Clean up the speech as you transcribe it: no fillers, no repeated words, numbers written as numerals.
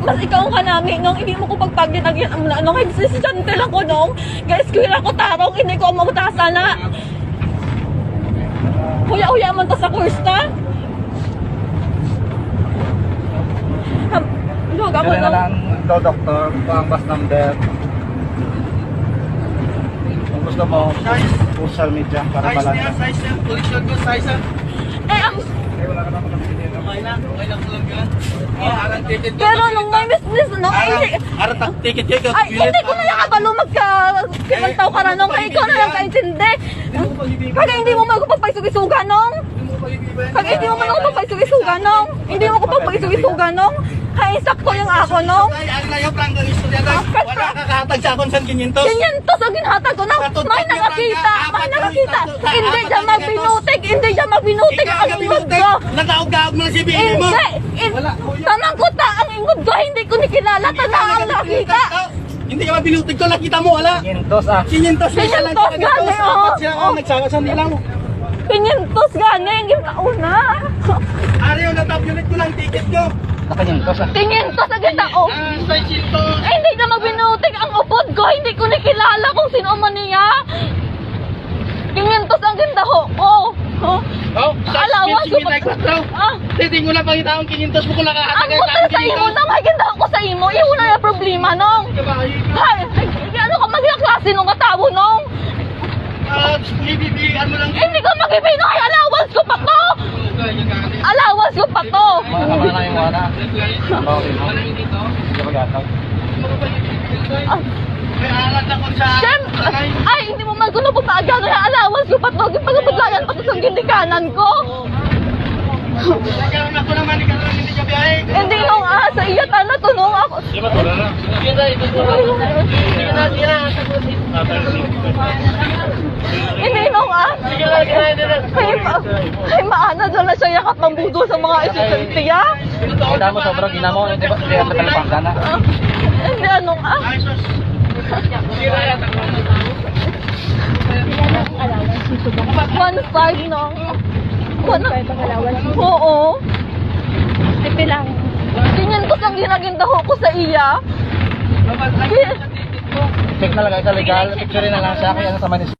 Mas ikaw ang kanami nung hindi mo ko pagpaginagyan ang ano kay estudyante lang ko nung guys kuya ko tarong hindi ko mautasa na. Huya-huya man to sa course ta. Log ako Kaya na nung lang ito, doktor, ito ang bus number. Kung gusto mo, social media para malaman. Size niya, collision ko, size niya. eh ang Wala ka naman nakapili. Okay lang ko lang yun. Arang ticket ko. pero nung may business no hindi Arang ticket ko. ay hindi ko na lang kabalo magka ka nung kaya ikaw na lang kaintindi. Kaya hindi mo magpapagsugi-suga nung kaya hindi mo man ako pagpagsugi-suga nung hindi mo ko pagpagsugi-suga nung kaya sakto yung ako nung Ay, ang layo prang ng istorya na. Wala kakahatag sa akong 500. ganyan to sa ginhatag ko nung may nakakita hindi siya magbinutik ang ingod ko Nagaog-gaog mo na si Billy mo. tanang ko ta ang ingod ko hindi ko ni kilala tanang ang nakita Hindi ka mabinutig ko, nakita mo, wala. 500 ah. 500 special lang. 500 gani, Dapat siya oh. nagsaka sa nila mo. 500 gani yung tauna Ariyo, natap unit ko lang ticket ko. Naka 500 ah. 500 sa gitao Sa silto. eh, hindi na magbinutik ang upod ko. Hindi ko nakilala kung sino man niya. 500 ang gindaho ko. Oh. Oh, Alawas ko pa. Ah, Hindi ko na pakita ang 500 mo kung ang nakahatag puta sa imo na may gindaho ko sa imo. Iyon na yung problema nung. Hay, ano ka magiging klase nung katawo nung? Bibigyan mo lang. Hindi ko magibino. Ay, allowance ko pa to. Allowance ko pa to. Mga na yung wala. Okay mo. Hindi mag-ataw. Ah, May alat ako sa... Siyempre, ay, hindi mo man kuno pumaagano yung allowance ko pa to. Pagpaglayan pa to sa gindikanan ko. Nagkaroon ako naman, ikaw naman hindi ka biyahe. Hindi nung sa iya tala tunong ako. Di ba tulad na? Sige na, ito tulad. Sige na, sige na. Hindi nung Sige na, sige na. ay maana dyan na siya yakap ng budo sa mga estudyante. Kita mo sobrang ginamo. Hindi ba? Hindi ka talipang na. Hindi anong Ay, sus. Sige na, yan. 1.5 nung. 1.5 ang allowance? Oo. Ay pilang. Ganyan ko siyang ginagindaho ko sa iya. Check na lang sa legal. Picture na lang sa akin. Ano sa manis.